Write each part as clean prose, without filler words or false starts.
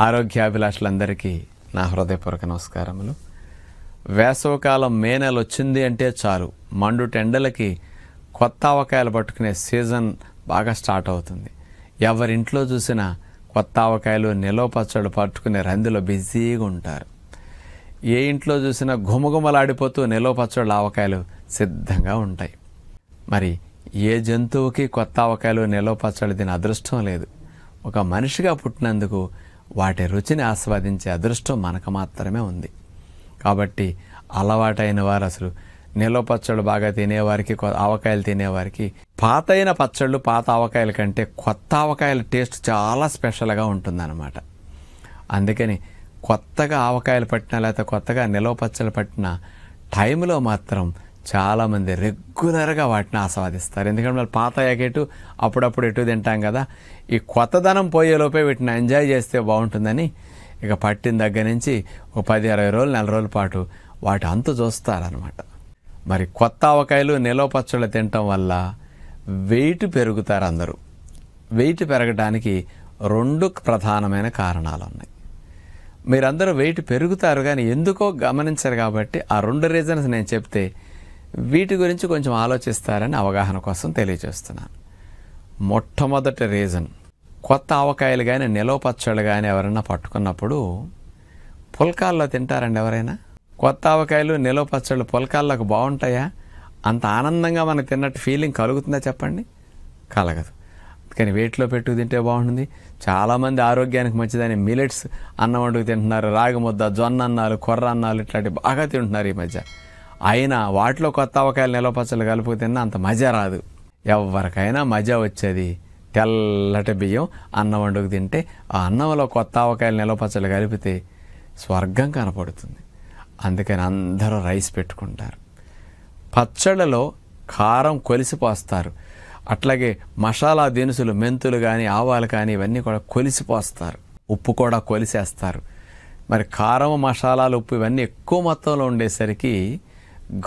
ఆరోగ్యాభిలాషులందరికీ నా హృదయపూర్వక నమస్కారములు. వేసవకాలం మే నెల వచ్చింది అంటే చాలు, మండుటి ఎండలకి కొత్త ఆవకాయలు పట్టుకునే సీజన్ బాగా స్టార్ట్ అవుతుంది. ఎవరింట్లో చూసినా కొత్త ఆవకాయలు నిలవ పచ్చళ్ళు పట్టుకునే రందిలో బిజీగా ఉంటారు. ఏ ఇంట్లో చూసినా గుమగుమలాడిపోతూ నిలవ పచ్చళ్ళు ఆవకాయలు సిద్ధంగా ఉంటాయి. మరి ఏ జంతువుకి కొత్త ఆవకాయలు నిలవ పచ్చళ్ళు తినే అదృష్టం లేదు. ఒక మనిషిగా పుట్టినందుకు వాటి రుచిని ఆస్వాదించే అదృష్టం మనకు మాత్రమే ఉంది. కాబట్టి అలవాటైన వారు అసలు నిలవ పచ్చళ్ళు బాగా తినేవారికి, ఆవకాయలు తినేవారికి పాతైన పచ్చళ్ళు, పాత ఆవకాయల కంటే కొత్త ఆవకాయల టేస్ట్ చాలా స్పెషల్గా ఉంటుందన్నమాట. అందుకని కొత్తగా ఆవకాయలు పట్టినా లేకపోతే కొత్తగా నిలవ పచ్చళ్ళు పట్టిన టైంలో మాత్రం చాలామంది రెగ్యులర్గా వాటిని ఆస్వాదిస్తారు. ఎందుకంటే వాళ్ళు పాత ఎటు అప్పుడప్పుడు ఎటు తింటాం కదా, ఈ కొత్తదనం పోయేలోపే వీటిని ఎంజాయ్ చేస్తే బాగుంటుందని ఇక పట్టిన దగ్గర నుంచి ఒక 10-20 రోజులు, నెల రోజుల పాటు వాటి అంతు చూస్తారనమాట. మరి కొత్త ఆవకాయలు నిలవ పచ్చళ్ళు తినటం వల్ల వెయిట్ పెరుగుతారు అందరూ. వెయిట్ పెరగడానికి 2 ప్రధానమైన కారణాలు ఉన్నాయి. మీరందరూ వెయిట్ పెరుగుతారు కానీ ఎందుకో గమనించరు. కాబట్టి ఆ 2 రీజన్స్ నేను చెప్తే వీటి గురించి కొంచెం ఆలోచిస్తారని అవగాహన కోసం తెలియజేస్తున్నాను. మొట్టమొదటి రీజన్, కొత్త ఆవకాయలు కానీ నిలవ పచ్చళ్ళు కానీ ఎవరైనా పట్టుకున్నప్పుడు పుల్కాల్లో తింటారండి ఎవరైనా? కొత్త ఆవకాయలు నిలవ పచ్చళ్ళు పుల్కాల్లోకి బాగుంటాయా? అంత ఆనందంగా మనకు తిన్నట్టు ఫీలింగ్ కలుగుతుందా చెప్పండి? కలగదు. కానీ వెయిట్లో పెట్టుకు తింటే బాగుంటుంది. చాలామంది ఆరోగ్యానికి మంచిదని మిలెట్స్ అన్నం వండుకు తింటున్నారు. రాగి ముద్ద, జొన్న అన్నాలు, కొర్ర అన్నాలు ఇట్లాంటివి బాగా తింటున్నారు ఈ మధ్య. అయినా వాటిలో కొత్త ఆవకాయలు నిలవ పచ్చళ్ళు కలుపుకు తిన్నా అంత మజా రాదు. ఎవరికైనా మజా వచ్చేది తెల్లటి బియ్యం అన్నం వండుకు తింటే, ఆ అన్నంలో కొత్త ఆవకాయలు నిలవ పచ్చళ్ళు కలిపితే స్వర్గం కనపడుతుంది. అందుకని అందరూ రైస్ పెట్టుకుంటారు. పచ్చళ్ళలో కారం కొలిసిపోస్తారు. అట్లాగే మసాలా దినుసులు, మెంతులు కానీ ఆవాలు కానీ ఇవన్నీ కూడా కొలిసిపోస్తారు. ఉప్పు కూడా కొలిసేస్తారు. మరి కారం, మసాలాలు, ఉప్పు ఇవన్నీ ఎక్కువ మొత్తంలో ఉండేసరికి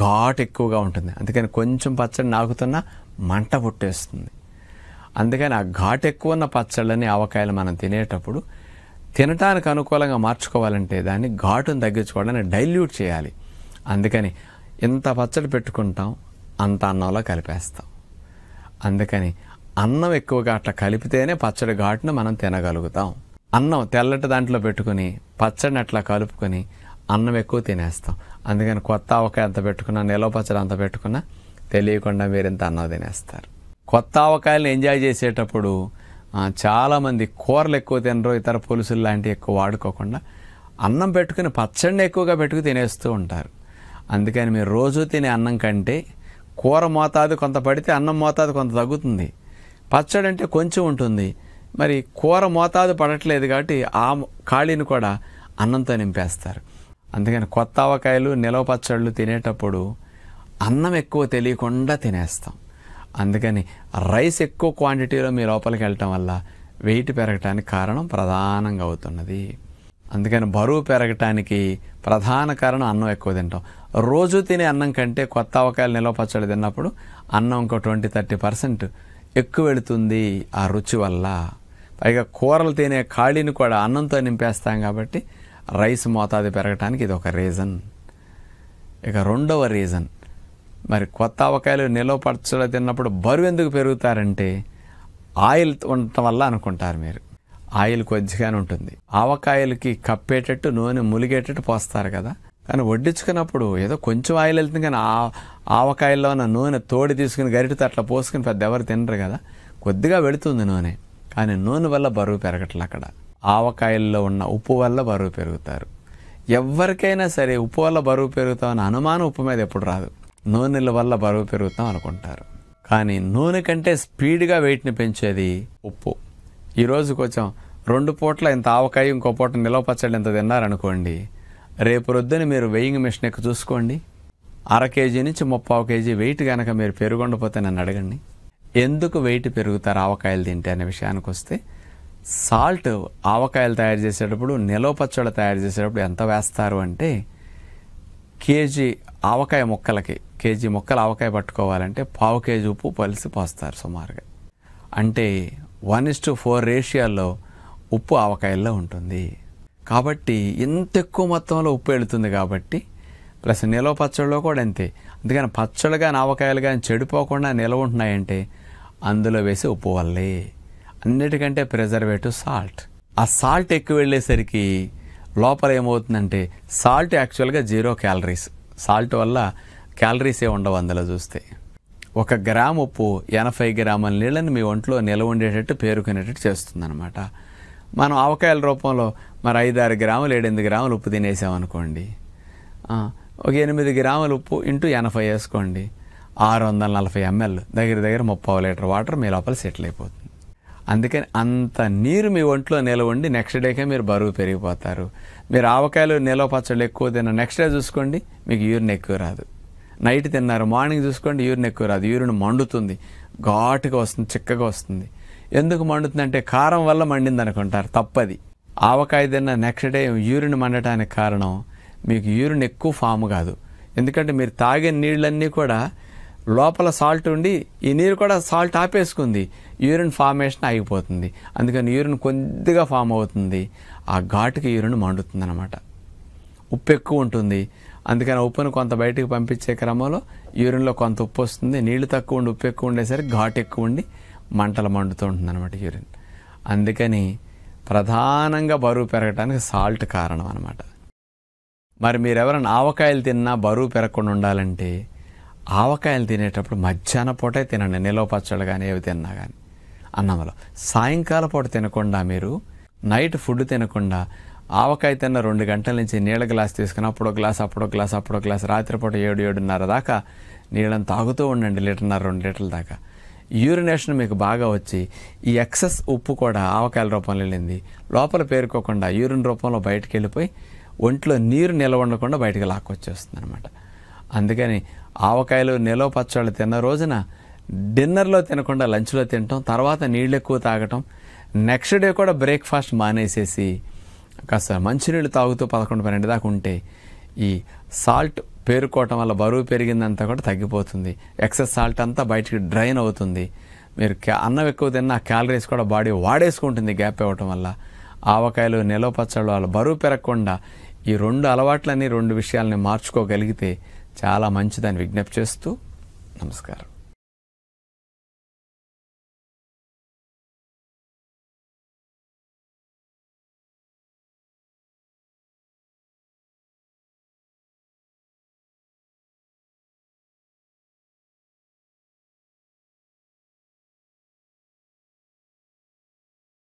ఘాటు ఎక్కువగా ఉంటుంది. అందుకని కొంచెం పచ్చడి నాకుతున్నా మంట పుట్టేస్తుంది. అందుకని ఆ ఘాటు ఎక్కువ ఉన్న పచ్చళ్ళని, ఆవకాయలు మనం తినేటప్పుడు తినటానికి అనుకూలంగా మార్చుకోవాలంటే దాన్ని ఘాటును తగ్గించుకోవడానికి డైల్యూట్ చేయాలి. అందుకని ఇంత పచ్చడి పెట్టుకుంటాం, అంత అన్నంలో కలిపేస్తాం. అందుకని అన్నం ఎక్కువగా అట్లా కలిపితేనే పచ్చడి ఘాటును మనం తినగలుగుతాం. అన్నం తెల్లటి దాంట్లో పెట్టుకుని పచ్చడిని అట్లా కలుపుకొని అన్నం ఎక్కువ తినేస్తాం. అందుకని కొత్త ఆవకాయ అంత పెట్టుకున్నా, నిలవ పచ్చడి అంత పెట్టుకున్నా తెలియకుండా మీరు ఇంత అన్నం తినేస్తారు. కొత్త ఆవకాయలను ఎంజాయ్ చేసేటప్పుడు చాలామంది కూరలు ఎక్కువ తినరు, ఇతర పులుసులు లాంటివి ఎక్కువ వాడుకోకుండా అన్నం పెట్టుకుని పచ్చడిని ఎక్కువగా పెట్టుకు తినేస్తూ ఉంటారు. అందుకని మీరు రోజు తినే అన్నం కంటే కూర మోతాదు కొంత పడితే అన్నం మోతాదు కొంత తగ్గుతుంది. పచ్చడి అంటే కొంచెం ఉంటుంది. మరి కూర మోతాదు పడట్లేదు కాబట్టి ఆ ఖాళీని కూడా అన్నంతో నింపేస్తారు. అందుకని కొత్త ఆవకాయలు, నిలవ పచ్చళ్ళు తినేటప్పుడు అన్నం ఎక్కువ తెలియకుండా తినేస్తాం. అందుకని రైస్ ఎక్కువ క్వాంటిటీలో మీ లోపలికి వెళ్ళటం వల్ల వెయిట్ పెరగటానికి కారణం ప్రధానంగా అవుతున్నది. అందుకని బరువు పెరగటానికి ప్రధాన కారణం అన్నం ఎక్కువ తింటాం. రోజు తినే అన్నం కంటే కొత్త ఆవకాయలు, నిలవ పచ్చళ్ళు తిన్నప్పుడు అన్నం ఇంకో 20-30% ఎక్కువ వెళుతుంది ఆ రుచి వల్ల. పైగా కూరలు తినే ఖాళీని కూడా అన్నంతో నింపేస్తాం కాబట్టి రైస్ మోతాదు పెరగటానికి ఇది ఒక రీజన్. ఇక 2వ రీజన్, మరి కొత్త ఆవకాయలు, నిలవ పచ్చళ్ళు తిన్నప్పుడు బరువు ఎందుకు పెరుగుతారంటే ఆయిల్ ఉండటం వల్ల అనుకుంటారు మీరు. ఆయిల్ కొద్దిగానే ఉంటుంది. ఆవకాయలకి కప్పేటట్టు నూనె ములిగేటట్టు పోస్తారు కదా, కానీ వడ్డించుకున్నప్పుడు ఏదో కొంచెం ఆయిల్ వెళ్తుంది. కానీ ఆవకాయల్లో ఉన్న నూనె తోడి తీసుకుని గరిటతో అట్లా పోసుకుని పెద్ద ఎవరు తినరు కదా, కొద్దిగా వెళుతుంది నూనె. కానీ నూనె వల్ల బరువు పెరగట్లే. అక్కడ ఆవకాయల్లో ఉన్న ఉప్పు వల్ల బరువు పెరుగుతారు. ఎవరికైనా సరే ఉప్పు వల్ల బరువు పెరుగుతామని అనుమానం ఉప్పు మీద ఎప్పుడు రాదు. నూనెల వల్ల బరువు పెరుగుతాం అనుకుంటారు. కానీ నూనె కంటే స్పీడ్గా వెయిట్ని పెంచేది ఉప్పు. ఈరోజు కొంచెం 2 పూట్ల ఇంత ఆవకాయ, ఇంకో పూట నిలవ పచ్చడి ఎంత తిన్నారనుకోండి, రేపు రొద్దున మీరు వెయింగ్ మిషన్ ఎక్కి చూసుకోండి, 1/2 కేజీ నుంచి 3/4 కేజీ వెయిట్ కనుక మీరు పెరుగుండిపోతే నన్ను అడగండి. ఎందుకు వెయిట్ పెరుగుతారు ఆవకాయలు తింటే అనే విషయానికి వస్తే, సాల్ట్ ఆవకాయలు తయారు చేసేటప్పుడు, నిలవ పచ్చళ్ళు తయారు చేసేటప్పుడు ఎంత వేస్తారు అంటే, కేజీ ఆవకాయ ముక్కలకి, కేజీ ముక్కలు ఆవకాయ పట్టుకోవాలంటే 1/4 కేజీ ఉప్పు పలిసి పోస్తారు సుమారుగా. అంటే 1:4 రేషియోలో ఉప్పు ఆవకాయల్లో ఉంటుంది. కాబట్టి ఇంత ఎక్కువ మొత్తంలో ఉప్పు వెళుతుంది కాబట్టి ప్లస్ నిలవ పచ్చళ్ళలో కూడా అంతే. అందుకని పచ్చళ్ళు కానీ ఆవకాయలు కానీ చెడిపోకుండా నిలవ ఉంటున్నాయంటే అందులో వేసే ఉప్పు వల్లే. అన్నిటికంటే ప్రిజర్వేటివ్ సాల్ట్. ఆ సాల్ట్ ఎక్కువ వెళ్ళేసరికి లోపల ఏమవుతుందంటే సాల్ట్ యాక్చువల్గా 0 క్యాలరీస్. సాల్ట్ వల్ల క్యాలరీస్ ఏ ఉండవు అందులో చూస్తే. 1 గ్రామ్ ఉప్పు 80 గ్రాముల నీళ్ళని మీ ఒంట్లో నిలవ ఉండేటట్టు పేరుకునేటట్టు చేస్తుందన్నమాట. మనం ఆవకాయల రూపంలో మరి 5-6 గ్రాములు 7-8 గ్రాములు ఉప్పు తినేసామనుకోండి, ఒక 8 గ్రాముల ఉప్పు ఇంటూ 80 వేసుకోండి, 640 ml దగ్గర 30 లీటర్ వాటర్ మీ లోపల సెటిల్ అయిపోతుంది. అందుకని అంత నీరు మీ ఒంట్లో నిలవ ఉండి నెక్స్ట్ డేకే మీరు బరువు పెరిగిపోతారు. మీరు ఆవకాయలు నిలవ పచ్చళ్ళు ఎక్కువ తిన్న నెక్స్ట్ డే చూసుకోండి మీకు యూరిన్ ఎక్కువ రాదు. నైట్ తిన్నారు మార్నింగ్ చూసుకోండి యూరిన్ ఎక్కువ రాదు. యూరిన్ మండుతుంది, ఘాటుగా వస్తుంది, చిక్కగా వస్తుంది. ఎందుకు మండుతుంది అంటే కారం వల్ల మండింది అనుకుంటారు, తప్పది. ఆవకాయ తిన్న నెక్స్ట్ డే యూరిన్ మండటానికి కారణం మీకు యూరిన్ ఎక్కువ ఫామ్ కాదు. ఎందుకంటే మీరు తాగే నీళ్ళన్నీ కూడా లోపల సాల్ట్ ఉండి ఈ నీరు కూడా సాల్ట్ ఆపేసుకుంది, యూరిన్ ఫార్మేషన్ ఆగిపోతుంది. అందుకని యూరిన్ కొద్దిగా ఫామ్ అవుతుంది, ఆ ఘాటుకి యూరిన్ మండుతుంది అనమాట. ఉప్పు ఎక్కువ ఉంటుంది, అందుకని ఉప్పును కొంత బయటికి పంపించే క్రమంలో యూరిన్లో కొంత ఉప్పు వస్తుంది. నీళ్లు తక్కువ ఉండి ఉప్పు ఎక్కువ ఉండేసరికి ఘాటు ఎక్కువ ఉండి మంటలు మండుతూ ఉంటుంది అనమాట యూరిన్. అందుకని ప్రధానంగా బరువు పెరగడానికి సాల్ట్ కారణం అనమాట. మరి మీరు ఎవరైనా ఆవకాయలు తిన్నా బరువు పెరగకుండా ఉండాలంటే ఆవకాయలు తినేటప్పుడు మధ్యాహ్న పూటే తినండి. నిలవ పచ్చళ్ళు కానీ ఏవి తిన్నా కానీ అన్నంలో. సాయంకాల పూట తినకుండా మీరు నైట్ ఫుడ్ తినకుండా ఆవకాయ తిన్న 2 గంటల నుంచి నీళ్ళ గ్లాస్ తీసుకుని అప్పుడో గ్లాస్ అప్పుడో గ్లాస్ రాత్రిపూట 7-7:30 దాకా నీళ్ళని తాగుతూ ఉండండి, 1.5-2 లీటర్ల దాకా. యూరినేషన్ మీకు బాగా వచ్చి ఈ ఎక్సెస్ ఉప్పు కూడా ఆవకాయల రూపంలో వెళ్ళింది లోపల పేరుకోకుండా యూరిన్ రూపంలో బయటకు వెళ్ళిపోయి ఒంట్లో నీరు నిలవ ఉండకుండా బయటకు లాక్కొచ్చేస్తుంది అనమాట. అందుకని ఆవకాయలు నిలవ పచ్చళ్ళు తిన్న రోజున డిన్నర్లో తినకుండా లంచ్లో తినటం, తర్వాత నీళ్ళు ఎక్కువ తాగటం, నెక్స్ట్ డే కూడా బ్రేక్ఫాస్ట్ మానేసేసి కాస్త మంచినీళ్ళు తాగుతూ 11-12 దాకా ఉంటే ఈ సాల్ట్ పేరుకోవటం వల్ల బరువు పెరిగిందంతా కూడా తగ్గిపోతుంది. ఎక్సెస్ సాల్ట్ అంతా బయటికి డ్రైన్ అవుతుంది. మీరు అన్నం ఎక్కువ తిన్నా క్యాలరీస్ కూడా బాడీ వాడేసుకుంటుంది గ్యాప్ ఇవ్వటం వల్ల. ఆవకాయలు నిలవ పచ్చళ్ళు వల్ల బరువు పెరగకుండా ఈ 2 అలవాట్లని 2 విషయాలని మార్చుకోగలిగితే చాలా మంచిదని విజ్ఞప్తి చేస్తూ నమస్కారం.